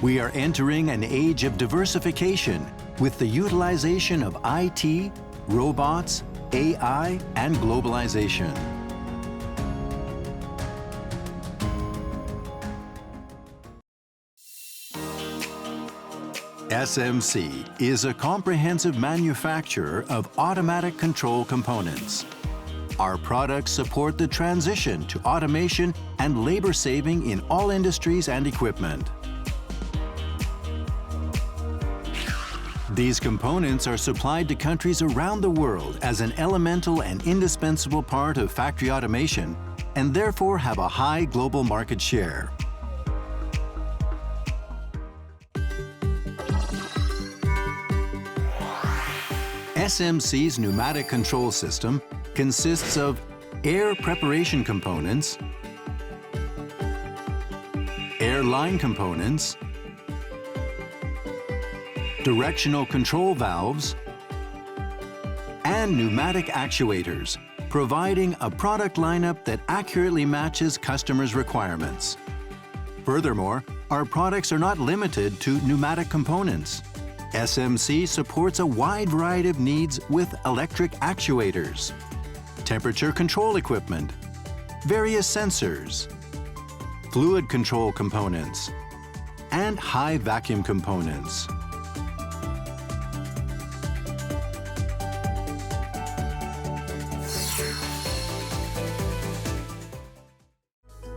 We are entering an age of diversification with the utilization of IT, robots, AI, and globalization. SMC is a comprehensive manufacturer of automatic control components. Our products support the transition to automation and labor saving in all industries and equipment. These components are supplied to countries around the world as an elemental and indispensable part of factory automation and therefore have a high global market share. SMC's pneumatic control system consists of air preparation components, air line components, directional control valves, and pneumatic actuators, providing a product lineup that accurately matches customers' requirements. Furthermore, our products are not limited to pneumatic components. SMC supports a wide variety of needs with electric actuators, temperature control equipment, various sensors, fluid control components, and high vacuum components.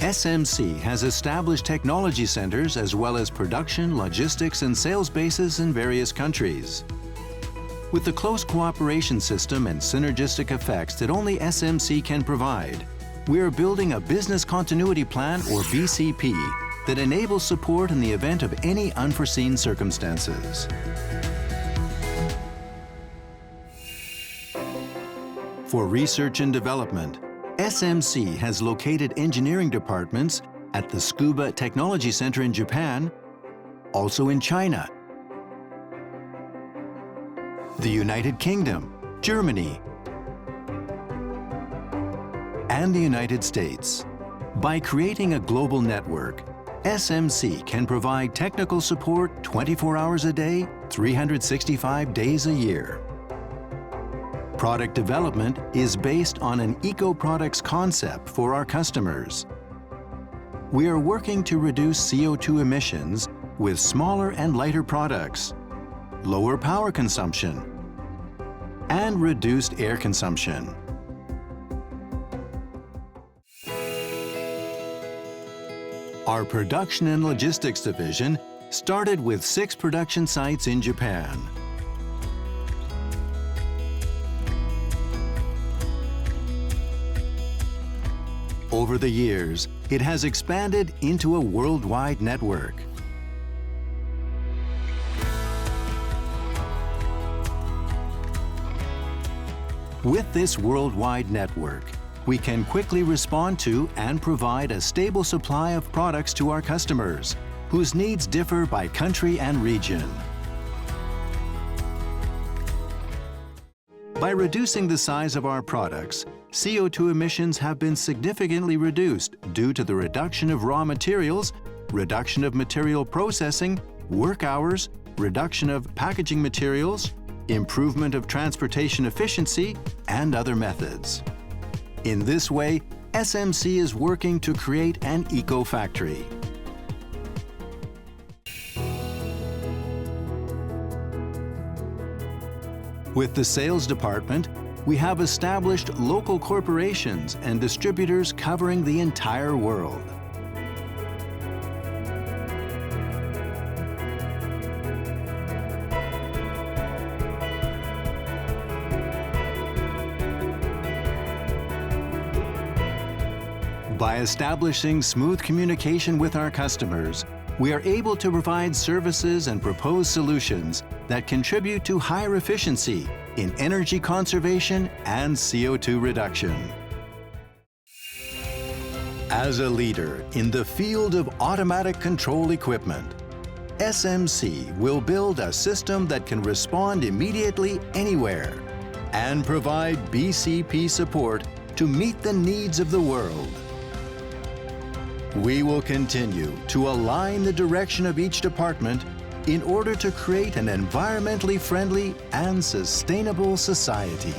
SMC has established technology centers as well as production, logistics, and sales bases in various countries. With the close cooperation system and synergistic effects that only SMC can provide, we are building a business continuity plan, or BCP, that enables support in the event of any unforeseen circumstances. For research and development, SMC has located engineering departments at the Tsukuba Technology Center in Japan, also in China, the United Kingdom, Germany, and the United States. By creating a global network, SMC can provide technical support 24 hours a day, 365 days a year. Product development is based on an eco-products concept for our customers. We are working to reduce CO2 emissions with smaller and lighter products, lower power consumption, and reduced air consumption. Our production and logistics division started with 6 production sites in Japan. Over the years, it has expanded into a worldwide network. With this worldwide network, we can quickly respond to and provide a stable supply of products to our customers, whose needs differ by country and region. By reducing the size of our products, CO2 emissions have been significantly reduced due to the reduction of raw materials, reduction of material processing, work hours, reduction of packaging materials, improvement of transportation efficiency, and other methods. In this way, SMC is working to create an eco-factory. With the sales department, we have established local corporations and distributors covering the entire world. By establishing smooth communication with our customers, we are able to provide services and propose solutions that contribute to higher efficiency in energy conservation and CO2 reduction. As a leader in the field of automatic control equipment, SMC will build a system that can respond immediately anywhere and provide BCP support to meet the needs of the world. We will continue to align the direction of each department in order to create an environmentally friendly and sustainable society.